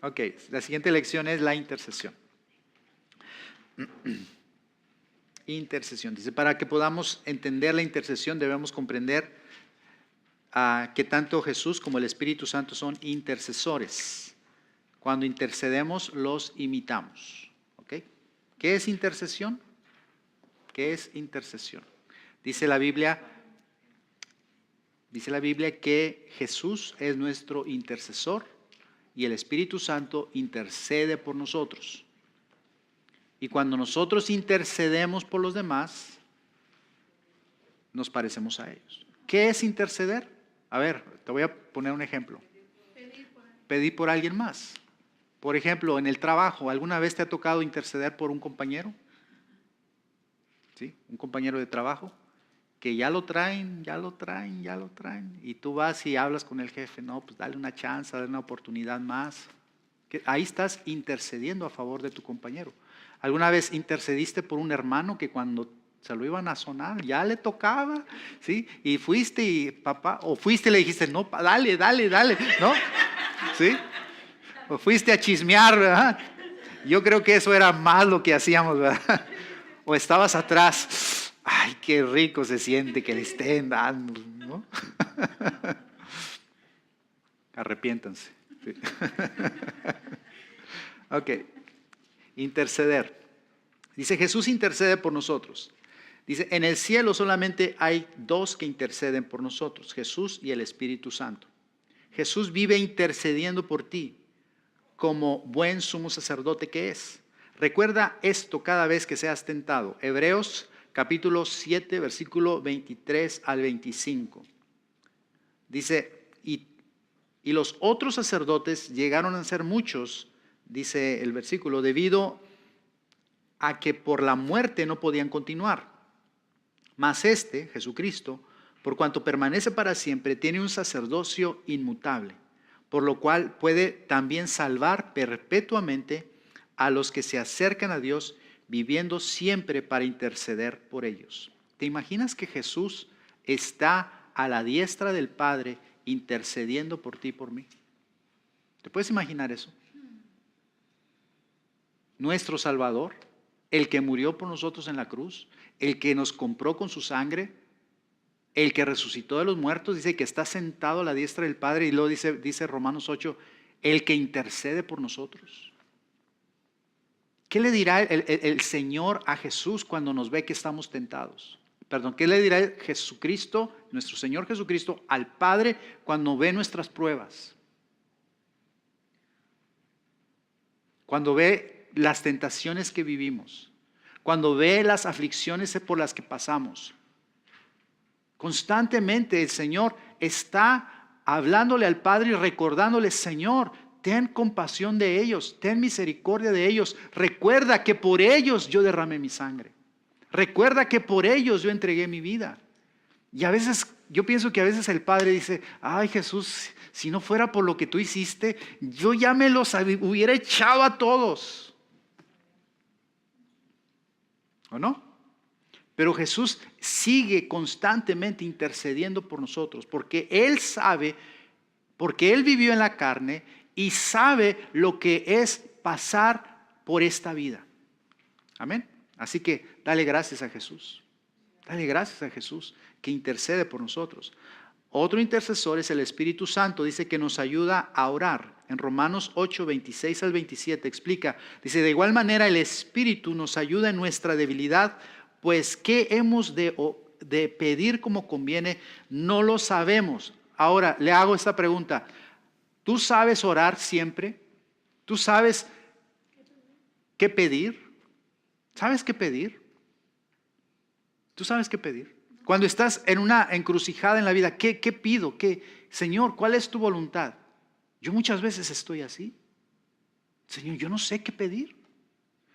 Ok, la siguiente lección es la intercesión. Intercesión. Dice, para que podamos entender la intercesión debemos comprender que tanto Jesús como el Espíritu Santo son intercesores. Cuando intercedemos, los imitamos. ¿Ok? ¿Qué es intercesión? ¿Qué es intercesión? Dice la Biblia que Jesús es nuestro intercesor y el Espíritu Santo intercede por nosotros. Y cuando nosotros intercedemos por los demás, nos parecemos a ellos. ¿Qué es interceder? A ver, te voy a poner un ejemplo. Pedir por alguien más. Por ejemplo, en el trabajo, ¿alguna vez te ha tocado interceder por un compañero? ¿Sí? Un compañero de trabajo que ya lo traen. Y tú vas y hablas con el jefe. No, pues dale una chance, dale una oportunidad más. Ahí estás intercediendo a favor de tu compañero. ¿Alguna vez intercediste por un hermano que cuando se lo iban a sonar ya le tocaba? ¿Sí? Y fuiste y papá, o fuiste y le dijiste, no, dale, ¿no? ¿Sí? O fuiste a chismear, ¿verdad? Yo creo que eso era más lo que hacíamos, ¿verdad? O estabas atrás, ay, qué rico se siente que le estén dando, ¿no? Arrepiéntanse. Sí. Ok, interceder. Dice, Jesús intercede por nosotros. Dice, en el cielo solamente hay dos que interceden por nosotros, Jesús y el Espíritu Santo. Jesús vive intercediendo por ti como buen sumo sacerdote que es. Recuerda esto cada vez que seas tentado. Hebreos capítulo 7, versículo 23 al 25. Dice, y los otros sacerdotes llegaron a ser muchos, dice el versículo, debido a que por la muerte no podían continuar. Mas este, Jesucristo, por cuanto permanece para siempre, tiene un sacerdocio inmutable, por lo cual puede también salvar perpetuamente a los que se acercan a Dios, viviendo siempre para interceder por ellos. ¿Te imaginas que Jesús está a la diestra del Padre intercediendo por ti y por mí? ¿Te puedes imaginar eso? Nuestro Salvador, el que murió por nosotros en la cruz, el que nos compró con su sangre, el que resucitó de los muertos, dice que está sentado a la diestra del Padre, y luego dice Romanos 8, el que intercede por nosotros. ¿Qué le dirá el Señor a Jesús cuando nos ve que estamos tentados? Perdón, ¿qué le dirá Jesucristo, nuestro Señor Jesucristo, al Padre cuando ve nuestras pruebas? Cuando ve las tentaciones que vivimos, cuando ve las aflicciones por las que pasamos. Constantemente el Señor está hablándole al Padre y recordándole, Señor, ten compasión de ellos, ten misericordia de ellos. Recuerda que por ellos yo derramé mi sangre. Recuerda que por ellos yo entregué mi vida. Y a veces, yo pienso que a veces el Padre dice, ay Jesús, si no fuera por lo que tú hiciste, yo ya me los hubiera echado a todos. ¿O no? Pero Jesús sigue constantemente intercediendo por nosotros, porque Él sabe, porque Él vivió en la carne y sabe lo que es pasar por esta vida. Amén. Así que dale gracias a Jesús. Dale gracias a Jesús que intercede por nosotros. Otro intercesor es el Espíritu Santo, dice que nos ayuda a orar. En Romanos 8, 26 al 27 explica, dice, de igual manera el Espíritu nos ayuda en nuestra debilidad, pues ¿qué hemos de pedir como conviene? No lo sabemos. Ahora le hago esta pregunta, ¿tú sabes orar siempre? ¿Tú sabes qué pedir? ¿Sabes qué pedir? ¿Tú sabes qué pedir? Cuando estás en una encrucijada en la vida, ¿qué pido? Señor, ¿cuál es tu voluntad? Yo muchas veces estoy así. Señor, yo no sé qué pedir.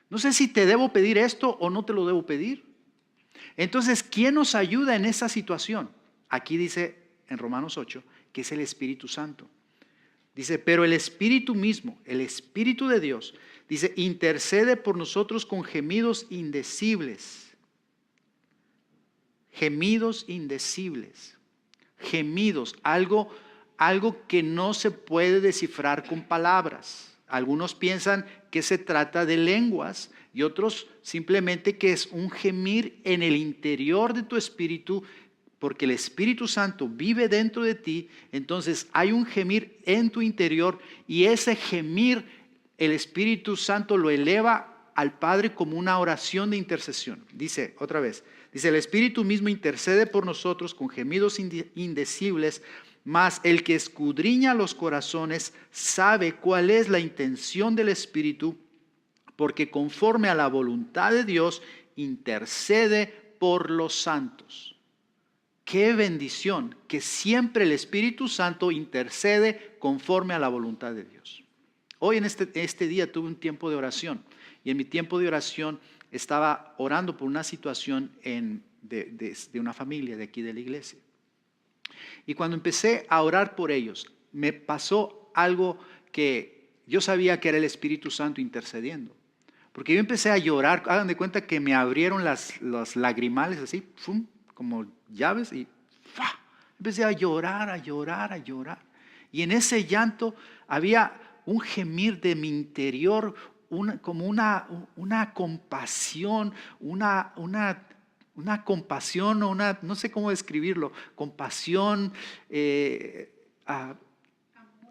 No sé si te debo pedir esto o no te lo debo pedir. Entonces, ¿quién nos ayuda en esa situación? Aquí dice en Romanos 8 que es el Espíritu Santo. Dice, pero el Espíritu mismo, el Espíritu de Dios, dice, intercede por nosotros con gemidos indecibles. Gemidos indecibles. Gemidos, algo que no se puede descifrar con palabras. Algunos piensan que se trata de lenguas y otros simplemente que es un gemir en el interior de tu espíritu, porque el Espíritu Santo vive dentro de ti. Entonces hay un gemir en tu interior y ese gemir el Espíritu Santo lo eleva al Padre como una oración de intercesión. Dice otra vez, dice: el Espíritu mismo intercede por nosotros con gemidos indecibles, mas el que escudriña los corazones sabe cuál es la intención del Espíritu, porque conforme a la voluntad de Dios intercede por los santos. Qué bendición que siempre el Espíritu Santo intercede conforme a la voluntad de Dios. Hoy en este día tuve un tiempo de oración y en mi tiempo de oración estaba orando por una situación de una familia de aquí de la iglesia. Y cuando empecé a orar por ellos, me pasó algo que yo sabía que era el Espíritu Santo intercediendo. Porque yo empecé a llorar, hagan de cuenta que me abrieron los lagrimales así, ¡fum!, como llaves y ¡fua! Empecé a llorar, a llorar, a llorar. Y en ese llanto había un gemir de mi interior, como una compasión, una compasión o no sé cómo describirlo, compasión,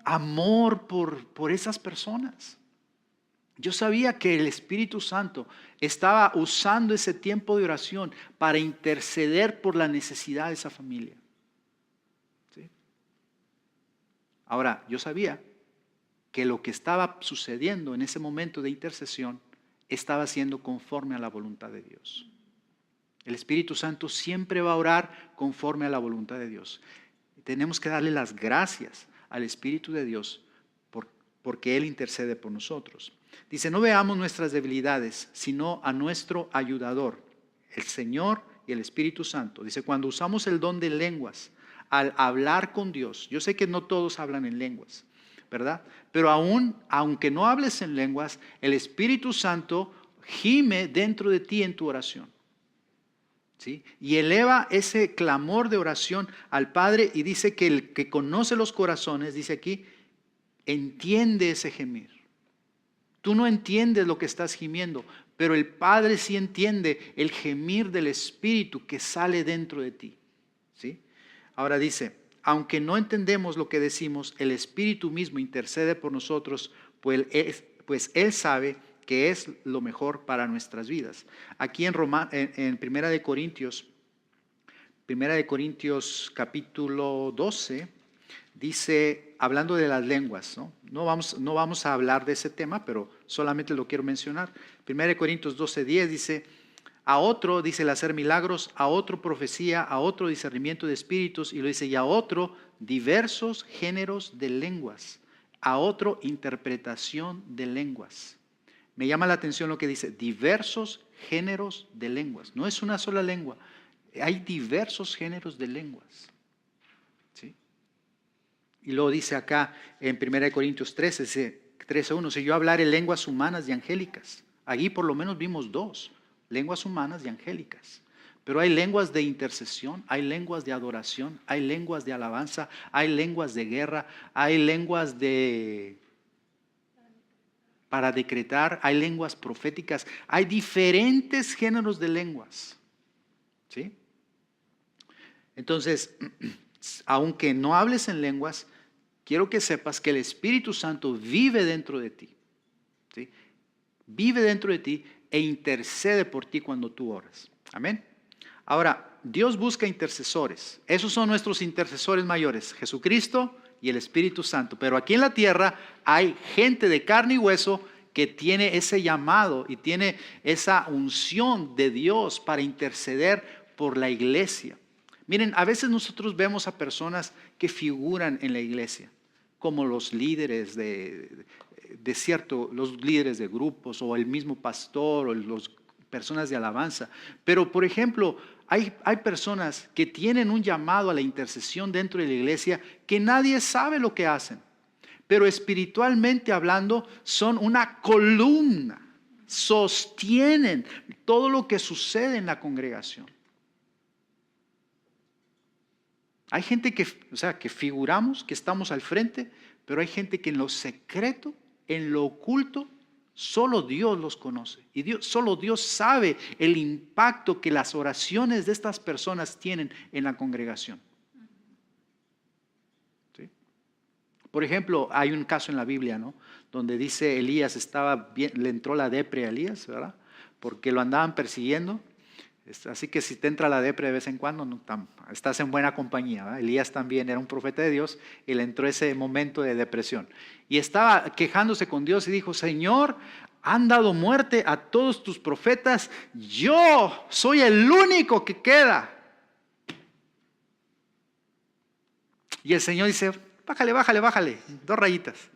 amor por esas personas. Yo sabía que el Espíritu Santo estaba usando ese tiempo de oración para interceder por la necesidad de esa familia. ¿Sí? Ahora, yo sabía que lo que estaba sucediendo en ese momento de intercesión estaba siendo conforme a la voluntad de Dios. El Espíritu Santo siempre va a orar conforme a la voluntad de Dios. Tenemos que darle las gracias al Espíritu de Dios porque Él intercede por nosotros. Dice: no veamos nuestras debilidades, sino a nuestro ayudador, el Señor y el Espíritu Santo. Dice: cuando usamos el don de lenguas, al hablar con Dios, yo sé que no todos hablan en lenguas, ¿verdad? Pero aunque no hables en lenguas, el Espíritu Santo gime dentro de ti en tu oración. ¿Sí? Y eleva ese clamor de oración al Padre y dice que el que conoce los corazones, dice aquí, entiende ese gemir. Tú no entiendes lo que estás gimiendo, pero el Padre sí entiende el gemir del Espíritu que sale dentro de ti. ¿Sí? Ahora dice: aunque no entendemos lo que decimos, el Espíritu mismo intercede por nosotros, pues Él sabe que es lo mejor para nuestras vidas. Aquí en Primera de Corintios capítulo 12, dice, hablando de las lenguas, no vamos a hablar de ese tema, pero solamente lo quiero mencionar. 1 Corintios 12:10 dice: a otro, dice, el hacer milagros, a otro profecía, a otro discernimiento de espíritus, y lo dice, y a otro diversos géneros de lenguas, a otro interpretación de lenguas. Me llama la atención lo que dice, diversos géneros de lenguas. No es una sola lengua, hay diversos géneros de lenguas. ¿Sí? Y luego dice acá en 1 Corintios 13:1, si yo hablar en lenguas humanas y angélicas. Allí por lo menos vimos dos, lenguas humanas y angélicas. Pero hay lenguas de intercesión, hay lenguas de adoración, hay lenguas de alabanza, hay lenguas de guerra, hay lenguas para decretar, hay lenguas proféticas, hay diferentes géneros de lenguas. ¿Sí? Entonces, aunque no hables en lenguas, quiero que sepas que el Espíritu Santo vive dentro de ti. ¿Sí? Vive dentro de ti e intercede por ti cuando tú oras. Amén. Ahora, Dios busca intercesores. Esos son nuestros intercesores mayores, Jesucristo y el Espíritu Santo. Pero aquí en la tierra hay gente de carne y hueso que tiene ese llamado y tiene esa unción de Dios para interceder por la iglesia. Miren, a veces nosotros vemos a personas que figuran en la iglesia, como los líderes los líderes de grupos o el mismo pastor o las personas de alabanza. Pero, por ejemplo, hay personas que tienen un llamado a la intercesión dentro de la iglesia que nadie sabe lo que hacen. Pero espiritualmente hablando son una columna, sostienen todo lo que sucede en la congregación. Hay gente que figuramos, que estamos al frente, pero hay gente que en lo secreto en lo oculto, solo Dios los conoce. Y solo Dios sabe el impacto que las oraciones de estas personas tienen en la congregación. ¿Sí? Por ejemplo, hay un caso en la Biblia, ¿no?, donde dice Elías le entró la depre a Elías, ¿verdad?, porque lo andaban persiguiendo. Así que si te entra la depre de vez en cuando, estás en buena compañía, ¿verdad? Elías también era un profeta de Dios y le entró ese momento de depresión. Y estaba quejándose con Dios y dijo: Señor, han dado muerte a todos tus profetas, yo soy el único que queda. Y el Señor dice: bájale, 2 rayitas.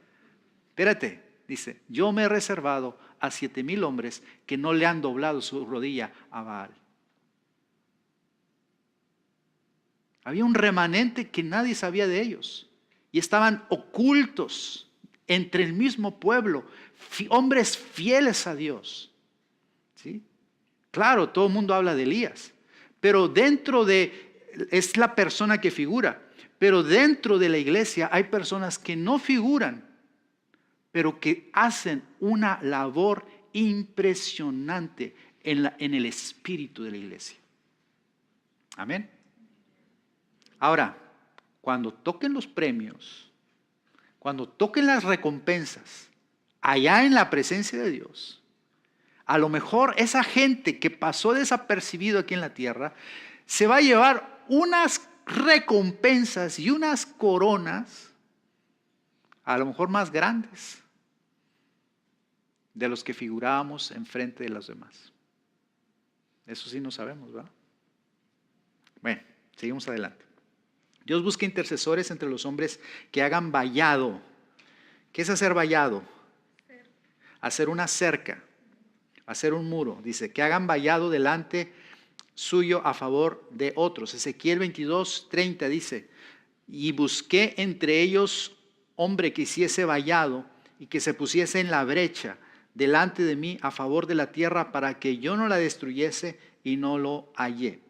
Espérate, dice: yo me he reservado a 7,000 hombres que no le han doblado su rodilla a Baal. Había un remanente que nadie sabía de ellos y estaban ocultos entre el mismo pueblo, hombres fieles a Dios. ¿Sí? Claro, todo el mundo habla de Elías, pero es la persona que figura, pero dentro de la iglesia hay personas que no figuran, pero que hacen una labor impresionante en el espíritu de la iglesia. Amén. Ahora, cuando toquen los premios, cuando toquen las recompensas, allá en la presencia de Dios, a lo mejor esa gente que pasó desapercibido aquí en la tierra, se va a llevar unas recompensas y unas coronas, a lo mejor más grandes, de los que figurábamos enfrente de los demás. Eso sí no sabemos, ¿verdad? Bueno, seguimos adelante. Dios busca intercesores entre los hombres que hagan vallado. ¿Qué es hacer vallado? Hacer una cerca, hacer un muro. Dice, que hagan vallado delante suyo a favor de otros. Ezequiel 22:30 dice, y busqué entre ellos hombre que hiciese vallado y que se pusiese en la brecha delante de mí a favor de la tierra para que yo no la destruyese, y no lo hallé.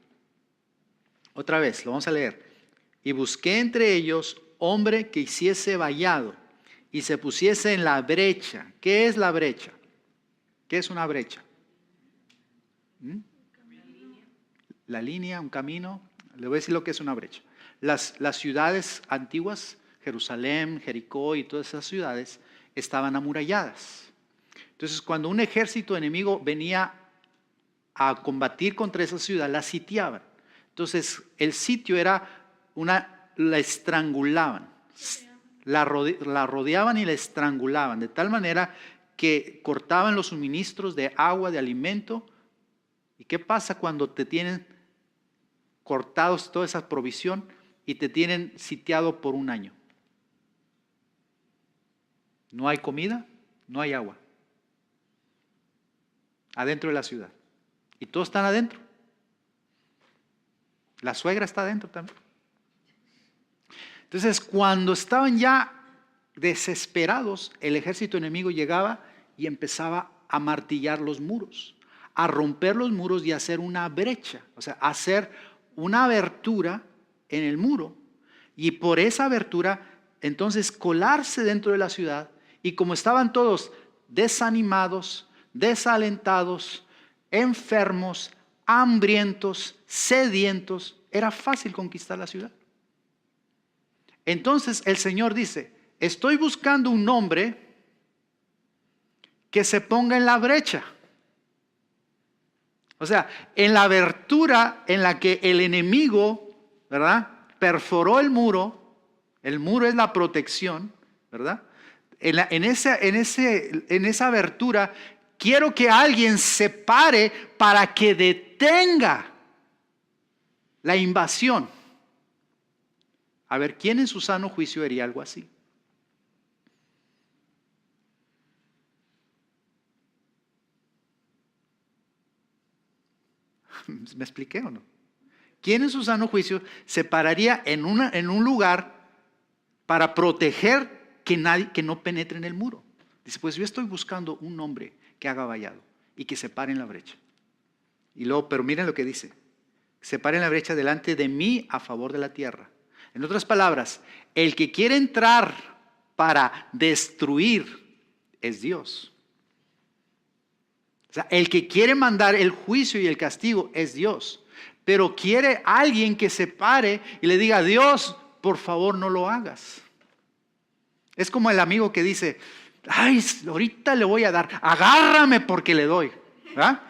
Otra vez, lo vamos a leer. Y busqué entre ellos hombre que hiciese vallado y se pusiese en la brecha. ¿Qué es la brecha? ¿Qué es una brecha? La línea, un camino. Le voy a decir lo que es una brecha. Las ciudades antiguas, Jerusalén, Jericó y todas esas ciudades, estaban amuralladas. Entonces, cuando un ejército enemigo venía a combatir contra esa ciudad, la sitiaban. Entonces, el sitio era la estrangulaban, la rodeaban y la estrangulaban, de tal manera que cortaban los suministros de agua, de alimento. ¿Y qué pasa cuando te tienen cortados toda esa provisión y te tienen sitiado por 1 año? No hay comida, no hay agua. Adentro de la ciudad. Y todos están adentro. La suegra está adentro también. Entonces, cuando estaban ya desesperados, el ejército enemigo llegaba y empezaba a martillar los muros, a romper los muros y a hacer una brecha, o sea, hacer una abertura en el muro, y por esa abertura entonces colarse dentro de la ciudad. Y como estaban todos desanimados, desalentados, enfermos, hambrientos, sedientos, era fácil conquistar la ciudad. Entonces el Señor dice, estoy buscando un hombre que se ponga en la brecha. O sea, en la abertura en la que el enemigo, ¿verdad?, perforó el muro es la protección, ¿verdad? En esa abertura, quiero que alguien se pare para que detenga la invasión. A ver, ¿quién en su sano juicio haría algo así? ¿Me expliqué o no? ¿Quién en su sano juicio se pararía en un lugar para proteger que no penetre en el muro? Dice, pues yo estoy buscando un hombre que haga vallado y que se pare en la brecha. Y luego, pero miren lo que dice, se pare en la brecha delante de mí a favor de la tierra. En otras palabras, el que quiere entrar para destruir es Dios. O sea, el que quiere mandar el juicio y el castigo es Dios. Pero quiere alguien que se pare y le diga, Dios, por favor no lo hagas. Es como el amigo que dice, ay, ahorita le voy a dar, agárrame porque le doy. ¿Ah?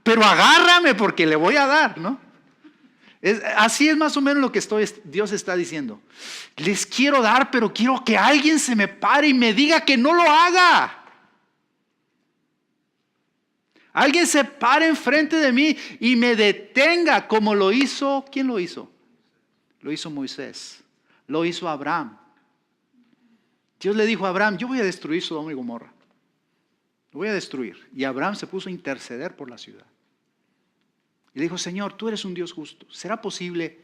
Pero agárrame porque le voy a dar, ¿no? Así es más o menos lo que Dios está diciendo. Les quiero dar, pero quiero que alguien se me pare y me diga que no lo haga. Alguien se pare enfrente de mí y me detenga como lo hizo. ¿Quién lo hizo? Lo hizo Moisés. Lo hizo Abraham. Dios le dijo a Abraham, yo voy a destruir Sodoma y Gomorra. Lo voy a destruir. Y Abraham se puso a interceder por la ciudad. Y le dijo, Señor, tú eres un Dios justo. ¿Será posible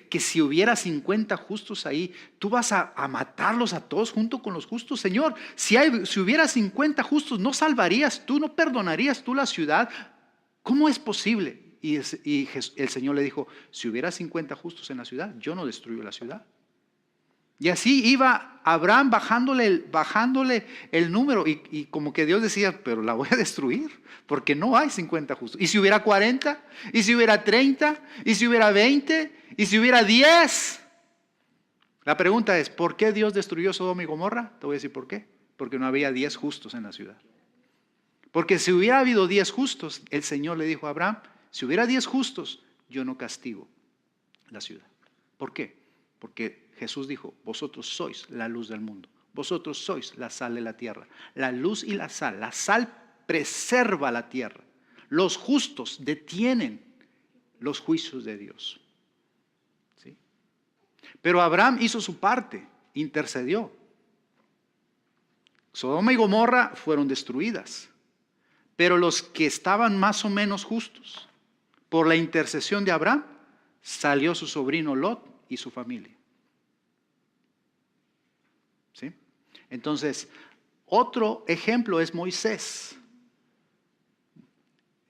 que si hubiera 50 justos ahí, tú vas a matarlos a todos junto con los justos? Señor, si hubiera 50 justos, ¿no salvarías tú, no perdonarías tú la ciudad? ¿Cómo es posible? Y el Señor le dijo, si hubiera 50 justos en la ciudad, yo no destruyo la ciudad. Y así iba Abraham bajándole el número y como que Dios decía, pero la voy a destruir porque no hay 50 justos. ¿Y si hubiera 40? ¿Y si hubiera 30? ¿Y si hubiera 20? ¿Y si hubiera 10? La pregunta es, ¿por qué Dios destruyó Sodoma y Gomorra? Te voy a decir por qué. Porque no había 10 justos en la ciudad. Porque si hubiera habido 10 justos, el Señor le dijo a Abraham, si hubiera 10 justos, yo no castigo la ciudad. ¿Por qué? Porque Jesús dijo, vosotros sois la luz del mundo. Vosotros sois la sal de la tierra. La luz y la sal preserva la tierra. Los justos detienen los juicios de Dios. ¿Sí? Pero Abraham hizo su parte, intercedió. Sodoma y Gomorra fueron destruidas. Pero los que estaban más o menos justos, por la intercesión de Abraham, salió su sobrino Lot y su familia. ¿Sí? Entonces, otro ejemplo es Moisés.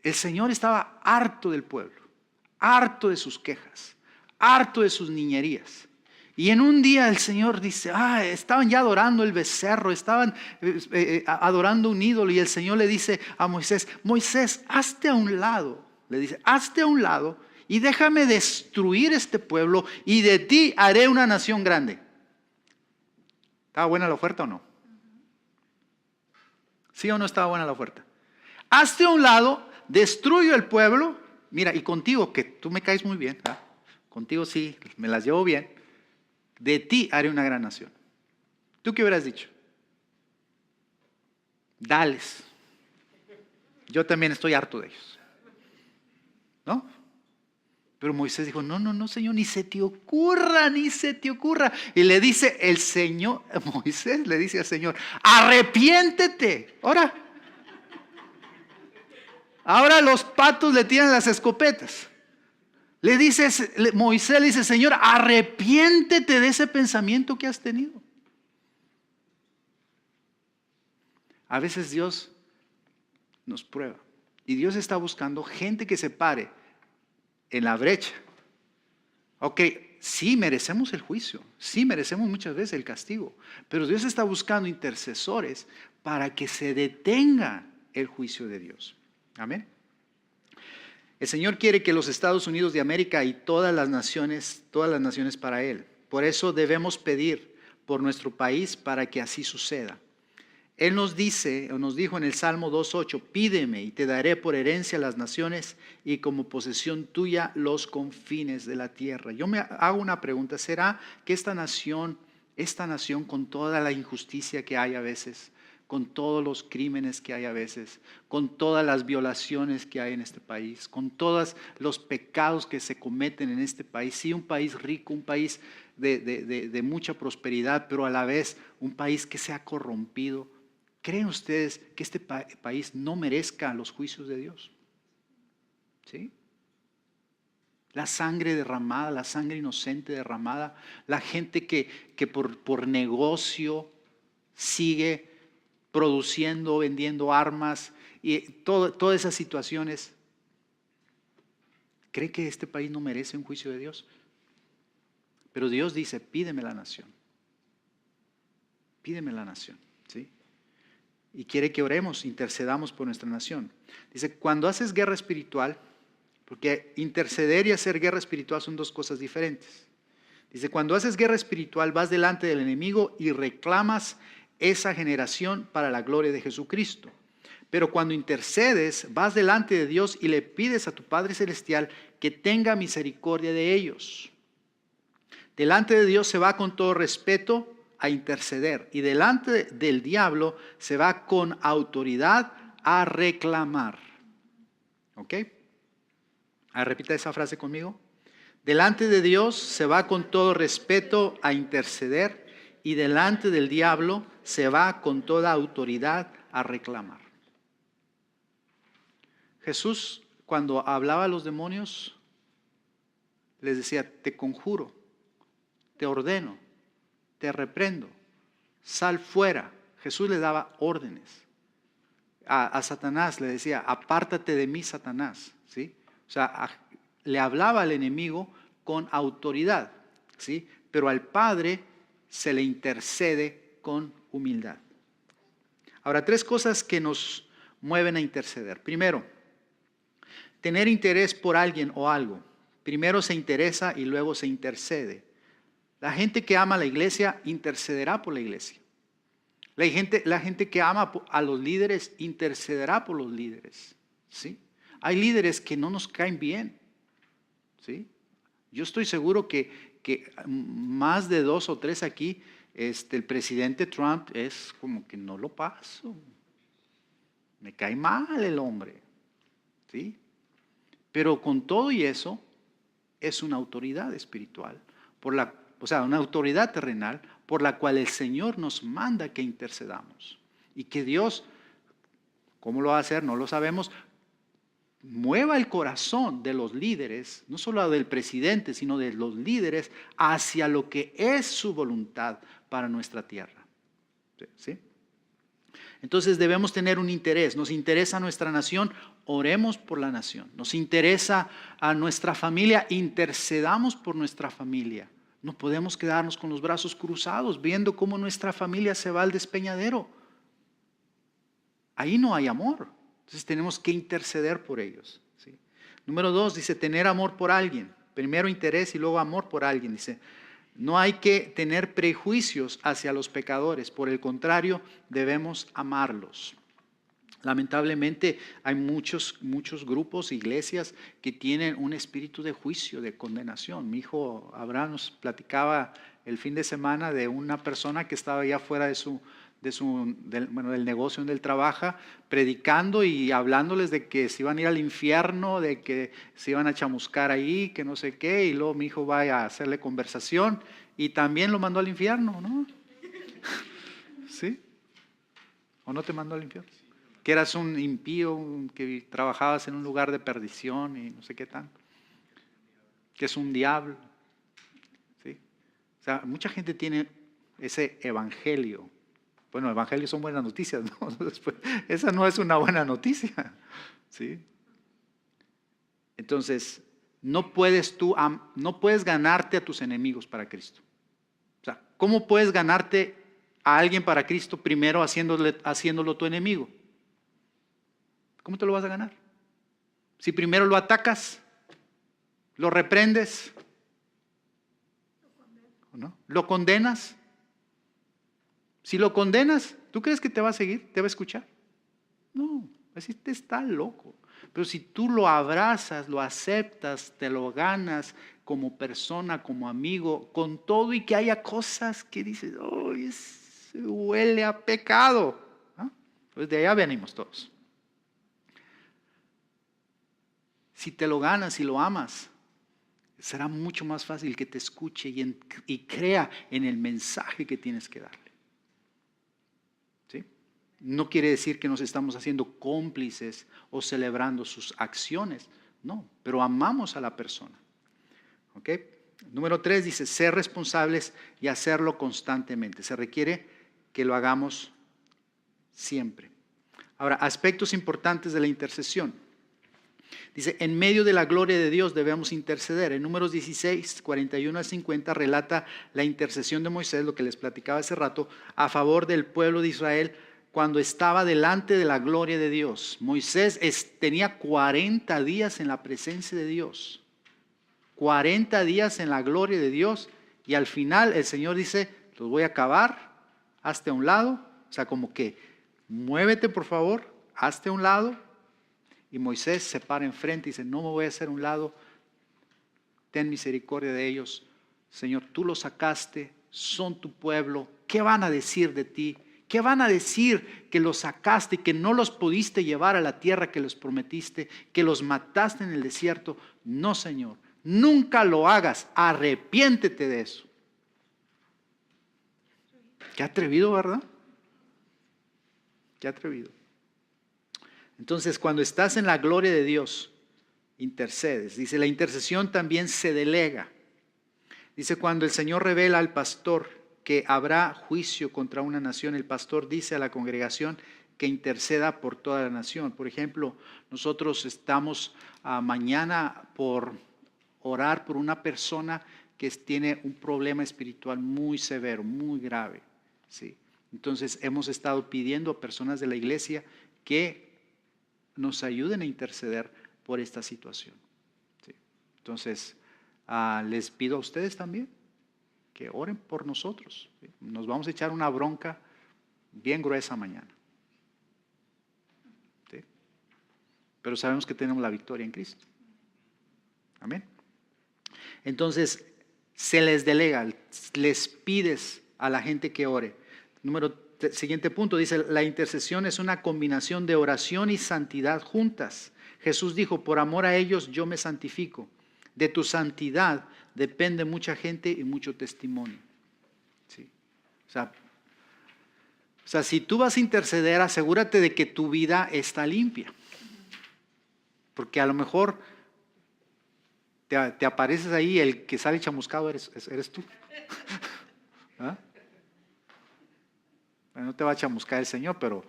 El Señor estaba harto del pueblo, harto de sus quejas, harto de sus niñerías. Y en un día el Señor dice, estaban ya adorando el becerro, estaban adorando un ídolo. Y el Señor le dice a Moisés, Moisés, hazte a un lado. Le dice, hazte a un lado y déjame destruir este pueblo y de ti haré una nación grande. ¿Estaba buena la oferta o no? ¿Sí o no estaba buena la oferta? Hazte a un lado, destruyo el pueblo. Mira, y contigo, que tú me caes muy bien, ¿verdad? Contigo sí, me las llevo bien. De ti haré una gran nación. ¿Tú qué hubieras dicho? Dales. Yo también estoy harto de ellos. ¿No? Pero Moisés dijo, no, Señor, ni se te ocurra. Y le dice el Señor, Moisés le dice al Señor, arrepiéntete. Ahora los patos le tiran las escopetas. Moisés le dice, Señor, arrepiéntete de ese pensamiento que has tenido. A veces Dios nos prueba. Y Dios está buscando gente que se pare en la brecha. Ok, sí merecemos el juicio, sí merecemos muchas veces el castigo, pero Dios está buscando intercesores para que se detenga el juicio de Dios. Amén. El Señor quiere que los Estados Unidos de América y todas las naciones para Él. Por eso debemos pedir por nuestro país para que así suceda. Él nos dijo en el Salmo 2:8, pídeme y te daré por herencia las naciones y como posesión tuya los confines de la tierra. Yo me hago una pregunta, ¿será que esta nación con toda la injusticia que hay a veces, con todos los crímenes que hay a veces, con todas las violaciones que hay en este país, con todos los pecados que se cometen en este país, sí, un país rico, un país de mucha prosperidad, pero a la vez un país que se ha corrompido? ¿Creen ustedes que este país no merezca los juicios de Dios? ¿Sí? La sangre derramada, la sangre inocente derramada, la gente que por negocio sigue produciendo, vendiendo armas y todas esas situaciones. ¿Cree que este país no merece un juicio de Dios? Pero Dios dice, pídeme la nación. pídeme la nación, ¿sí? Y quiere que oremos, intercedamos por nuestra nación. Dice, cuando haces guerra espiritual, porque interceder y hacer guerra espiritual son dos cosas diferentes. Dice, cuando haces guerra espiritual, vas delante del enemigo y reclamas esa generación para la gloria de Jesucristo. Pero cuando intercedes, vas delante de Dios y le pides a tu Padre Celestial que tenga misericordia de ellos. Delante de Dios se va con todo respeto a interceder, y delante del diablo se va con autoridad a reclamar. ¿Ok? Repita esa frase conmigo. Delante de Dios se va con todo respeto a interceder, y delante del diablo se va con toda autoridad a reclamar. Jesús, cuando hablaba a los demonios, les decía, te conjuro, te ordeno, te reprendo, sal fuera. Jesús le daba órdenes. A Satanás le decía, apártate de mí, Satanás, ¿sí? O sea, le hablaba al enemigo con autoridad, ¿sí? Pero al Padre se le intercede con humildad. Ahora, 3 cosas que nos mueven a interceder. Primero, tener interés por alguien o algo. Primero se interesa y luego se intercede. La gente que ama a la iglesia intercederá por la iglesia. La gente que ama a los líderes intercederá por los líderes, ¿sí? Hay líderes que no nos caen bien, ¿sí? Yo estoy seguro que más de 2 o 3 aquí, el presidente Trump es como que no lo paso. Me cae mal el hombre, ¿sí? Pero con todo y eso, es una autoridad espiritual, una autoridad terrenal por la cual el Señor nos manda que intercedamos. Y que Dios, ¿cómo lo va a hacer? No lo sabemos. Mueva el corazón de los líderes, no solo del presidente, sino de los líderes, hacia lo que es su voluntad para nuestra tierra. ¿Sí? Entonces debemos tener un interés. Nos interesa nuestra nación, oremos por la nación. Nos interesa a nuestra familia, intercedamos por nuestra familia. No podemos quedarnos con los brazos cruzados viendo cómo nuestra familia se va al despeñadero. Ahí no hay amor. Entonces tenemos que interceder por ellos, ¿sí? Número 2, dice tener amor por alguien. Primero interés y luego amor por alguien. Dice, no hay que tener prejuicios hacia los pecadores. Por el contrario, debemos amarlos. Lamentablemente hay muchos grupos, iglesias que tienen un espíritu de juicio, de condenación. Mi hijo Abraham nos platicaba el fin de semana de una persona que estaba allá fuera del negocio donde él trabaja, predicando y hablándoles de que se iban a ir al infierno, de que se iban a chamuscar ahí, que no sé qué, y luego mi hijo va a hacerle conversación y también lo mandó al infierno, ¿no? ¿Sí? ¿O no te mandó al infierno? Que eras un impío, que trabajabas en un lugar de perdición y no sé qué tanto, que es un diablo, ¿sí? O sea, mucha gente tiene ese evangelio. Bueno, evangelios son buenas noticias, ¿no? Después, esa no es una buena noticia, ¿sí? Entonces, no puedes ganarte a tus enemigos para Cristo. O sea, ¿cómo puedes ganarte a alguien para Cristo primero haciéndolo tu enemigo? ¿Cómo te lo vas a ganar? Si primero lo atacas, lo reprendes, ¿no? Lo condenas. Si lo condenas, ¿tú crees que te va a seguir? ¿Te va a escuchar? No, así te está loco. Pero si tú lo abrazas, lo aceptas, te lo ganas como persona, como amigo, con todo y que haya cosas que dices, oh, huele a pecado, ¿no? Pues de allá venimos todos. Si te lo ganas y lo amas, será mucho más fácil que te escuche y crea en el mensaje que tienes que darle. ¿Sí? No quiere decir que nos estamos haciendo cómplices o celebrando sus acciones, no, pero amamos a la persona. ¿Ok? Número 3 dice, ser responsables y hacerlo constantemente. Se requiere que lo hagamos siempre. Ahora, aspectos importantes de la intercesión. Dice, en medio de la gloria de Dios debemos interceder. En Números 16, 41 al 50 relata la intercesión de Moisés, lo que les platicaba hace rato, a favor del pueblo de Israel cuando estaba delante de la gloria de Dios. Moisés tenía 40 días en la presencia de Dios. 40 días en la gloria de Dios y al final el Señor dice, los voy a acabar, hazte a un lado. O sea, como que muévete por favor, hazte a un lado. Y Moisés se para enfrente y dice, no me voy a hacer a un lado, ten misericordia de ellos. Señor, tú los sacaste, son tu pueblo, ¿qué van a decir de ti? ¿Qué van a decir que los sacaste y que no los pudiste llevar a la tierra que les prometiste, que los mataste en el desierto? No, Señor, nunca lo hagas, arrepiéntete de eso. Qué atrevido, ¿verdad? Qué atrevido. Entonces, cuando estás en la gloria de Dios, intercedes. Dice, la intercesión también se delega. Dice, cuando el Señor revela al pastor que habrá juicio contra una nación, el pastor dice a la congregación que interceda por toda la nación. Por ejemplo, nosotros estamos mañana por orar por una persona que tiene un problema espiritual muy severo, muy grave. ¿Sí? Entonces, hemos estado pidiendo a personas de la iglesia que nos ayuden a interceder por esta situación. ¿Sí? Entonces, les pido a ustedes también que oren por nosotros. ¿Sí? Nos vamos a echar una bronca bien gruesa mañana. ¿Sí? Pero sabemos que tenemos la victoria en Cristo. Amén. Entonces, se les delega, les pides a la gente que ore. Siguiente punto, dice, la intercesión es una combinación de oración y santidad juntas. Jesús dijo, por amor a ellos yo me santifico. De tu santidad depende mucha gente y mucho testimonio. ¿Sí? O sea, si tú vas a interceder, asegúrate de que tu vida está limpia. Porque a lo mejor te apareces ahí, el que sale chamuscado eres tú. ¿Ah? No te va a chamuscar el Señor, pero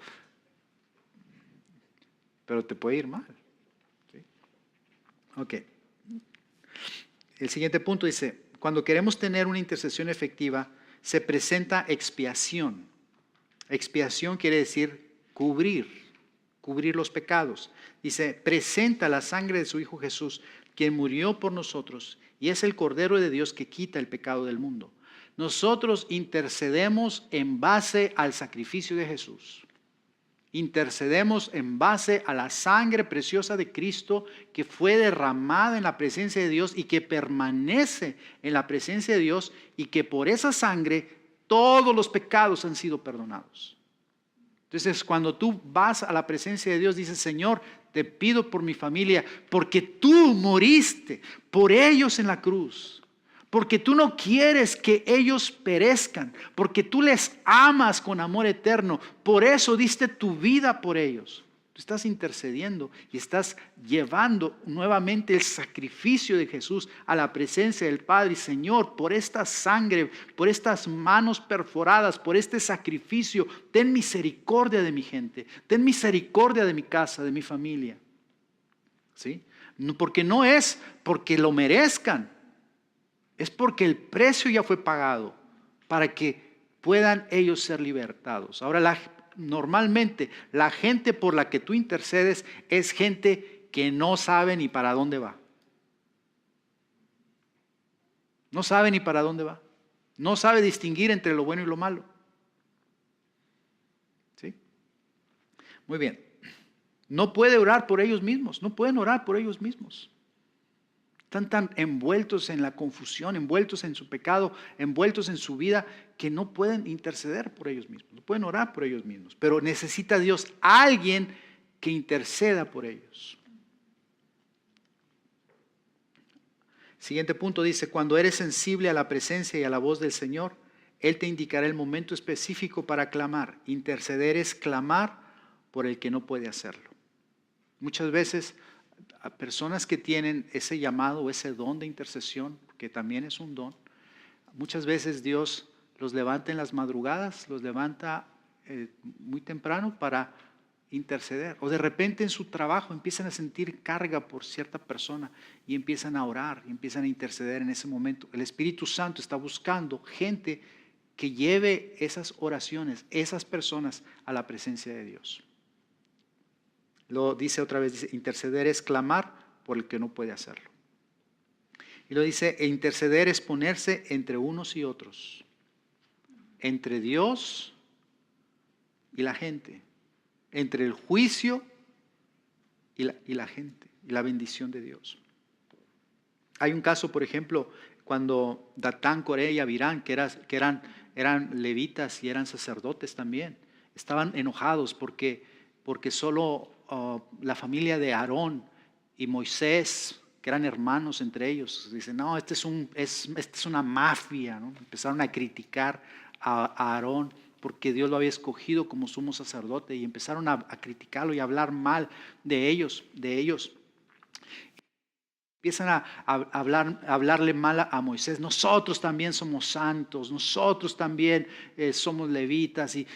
te puede ir mal. ¿Sí? Ok. El siguiente punto dice, cuando queremos tener una intercesión efectiva, se presenta expiación. Expiación quiere decir cubrir los pecados. Dice, presenta la sangre de su Hijo Jesús, quien murió por nosotros, y es el Cordero de Dios que quita el pecado del mundo. Nosotros intercedemos en base al sacrificio de Jesús. Intercedemos en base a la sangre preciosa de Cristo que fue derramada en la presencia de Dios y que permanece en la presencia de Dios y que por esa sangre todos los pecados han sido perdonados. Entonces, cuando tú vas a la presencia de Dios, dices, Señor, te pido por mi familia, porque tú moriste por ellos en la cruz. Porque tú no quieres que ellos perezcan, porque tú les amas con amor eterno, por eso diste tu vida por ellos. Tú estás intercediendo y estás llevando nuevamente el sacrificio de Jesús a la presencia del Padre. Señor, por esta sangre, por estas manos perforadas, por este sacrificio, ten misericordia de mi gente, ten misericordia de mi casa, de mi familia. ¿Sí? Porque no es porque lo merezcan. Es porque el precio ya fue pagado para que puedan ellos ser libertados. Ahora, normalmente la gente por la que tú intercedes es gente que no sabe ni para dónde va. No sabe ni para dónde va. No sabe distinguir entre lo bueno y lo malo. ¿Sí? Muy bien. No puede orar por ellos mismos. No pueden orar por ellos mismos. Están tan envueltos en la confusión, envueltos en su pecado, envueltos en su vida, que no pueden interceder por ellos mismos, no pueden orar por ellos mismos. Pero necesita Dios a alguien que interceda por ellos. Siguiente punto dice, cuando eres sensible a la presencia y a la voz del Señor, Él te indicará el momento específico para clamar. Interceder es clamar por el que no puede hacerlo. Muchas veces a personas que tienen ese llamado o ese don de intercesión, que también es un don, muchas veces Dios los levanta en las madrugadas, los levanta muy temprano para interceder. O de repente en su trabajo empiezan a sentir carga por cierta persona y empiezan a orar y empiezan a interceder en ese momento. El Espíritu Santo está buscando gente que lleve esas oraciones, esas personas a la presencia de Dios. Lo dice otra vez, dice, interceder es clamar por el que no puede hacerlo. Y lo dice, interceder es ponerse entre unos y otros, entre Dios y la gente, entre el juicio y la gente, y la bendición de Dios. Hay un caso, por ejemplo, cuando Datán, Coré y Abirán, que eran levitas y eran sacerdotes también, estaban enojados porque solo la familia de Aarón y Moisés, que eran hermanos entre ellos, dicen, no, esta es una mafia, ¿no? Empezaron a criticar a Aarón porque Dios lo había escogido como sumo sacerdote y empezaron a criticarlo y a hablar mal de ellos. Empiezan a hablarle mal a Moisés. Nosotros también somos santos, nosotros también somos levitas y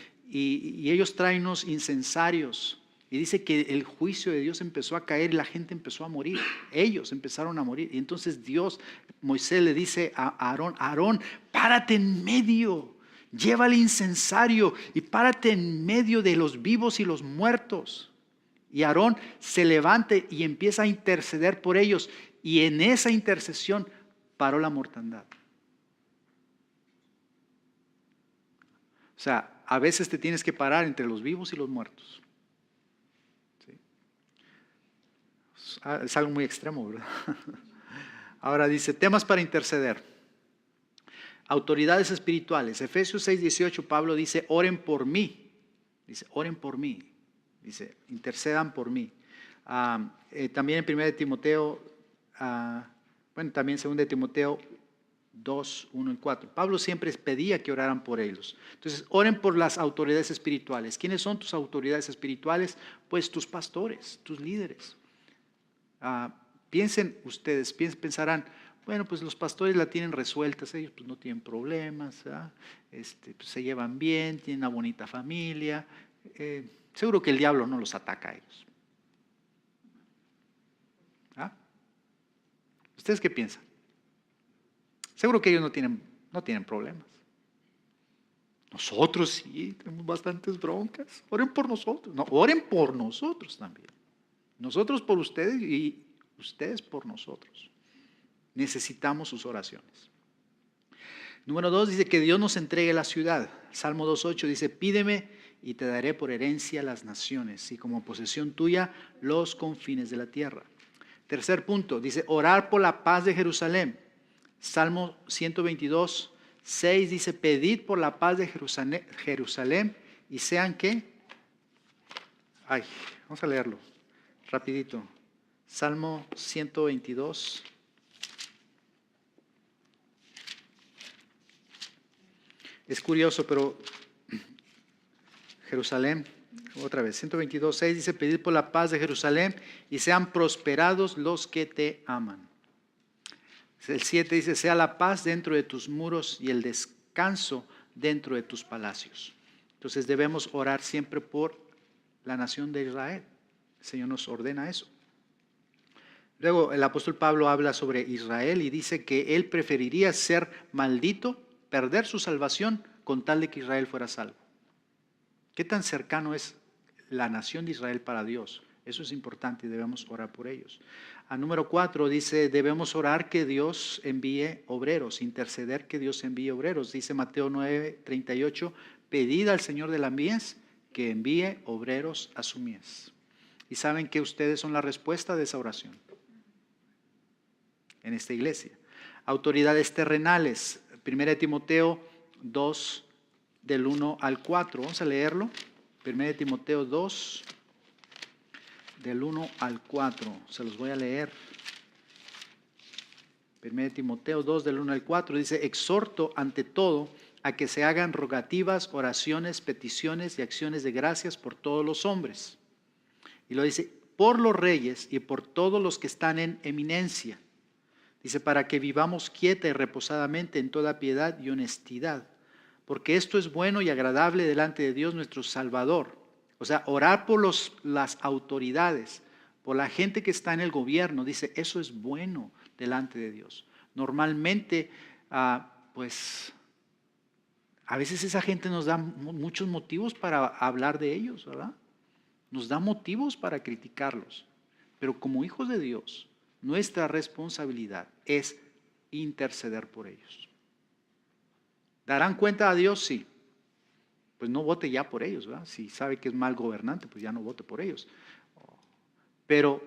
ellos traen unos incensarios. Y dice que el juicio de Dios empezó a caer y la gente empezó a morir. Ellos empezaron a morir. Y entonces Moisés le dice a Aarón, Aarón, párate en medio, lleva el incensario y párate en medio de los vivos y los muertos. Y Aarón se levanta y empieza a interceder por ellos. Y en esa intercesión paró la mortandad. O sea, a veces te tienes que parar entre los vivos y los muertos. ¿Sí? Es algo muy extremo, ¿verdad? Ahora dice, temas para interceder. Autoridades espirituales. Efesios 6:18, Pablo dice, oren por mí. Dice, oren por mí. Dice, intercedan por mí. También en 1 Timoteo, también 2 Timoteo 2, 1 y 4. Pablo siempre pedía que oraran por ellos. Entonces, oren por las autoridades espirituales. ¿Quiénes son tus autoridades espirituales? Pues tus pastores, tus líderes. Piensen ustedes, pensarán, bueno, pues los pastores la tienen resueltas, ellos pues no tienen problemas, pues se llevan bien, tienen una bonita familia. Seguro que el diablo no los ataca a ellos. ¿Ustedes qué piensan? Seguro que ellos no tienen problemas. Nosotros sí, tenemos bastantes broncas. Oren por nosotros. No, oren por nosotros también. Nosotros por ustedes y ustedes por nosotros. Necesitamos sus oraciones. Número 2 dice que Dios nos entregue la ciudad. Salmo 2:8 dice, pídeme y te daré por herencia las naciones y como posesión tuya los confines de la tierra. Tercer punto, dice orar por la paz de Jerusalén. Salmo 122:6 dice, pedid por la paz de Jerusalén y sean ¿qué? Vamos a leerlo rapidito. Salmo 122. Es curioso, pero Jerusalén, otra vez, 122:6 dice, pedid por la paz de Jerusalén y sean prosperados los que te aman. El 7 dice, sea la paz dentro de tus muros y el descanso dentro de tus palacios. Entonces debemos orar siempre por la nación de Israel. El Señor nos ordena eso. Luego el apóstol Pablo habla sobre Israel y dice que él preferiría ser maldito, perder su salvación, con tal de que Israel fuera salvo. ¿Qué tan cercano es la nación de Israel para Dios? Eso es importante y debemos orar por ellos. Número 4 dice, debemos orar que Dios envíe obreros, interceder que Dios envíe obreros. Dice Mateo 9:38, pedid al Señor de la mies que envíe obreros a su mies. Y saben que ustedes son la respuesta de esa oración en esta iglesia. Autoridades terrenales, 1 Timoteo 2, del 1 al 4. Vamos a leerlo. 1 Timoteo 2, del 1 al 4. Se los voy a leer. 1 Timoteo 2, del 1 al 4. Dice, exhorto ante todo a que se hagan rogativas, oraciones, peticiones y acciones de gracias por todos los hombres. Y lo dice, por los reyes y por todos los que están en eminencia. Dice, para que vivamos quieta y reposadamente en toda piedad y honestidad. Porque esto es bueno y agradable delante de Dios nuestro Salvador. O sea, orar por las autoridades, por la gente que está en el gobierno, dice, eso es bueno delante de Dios. Normalmente, pues, a veces esa gente nos da muchos motivos para hablar de ellos, ¿verdad? Nos da motivos para criticarlos. Pero como hijos de Dios, nuestra responsabilidad es interceder por ellos. ¿Darán cuenta a Dios? Sí. Pues no vote ya por ellos, ¿verdad? Si sabe que es mal gobernante, pues ya no vote por ellos. Pero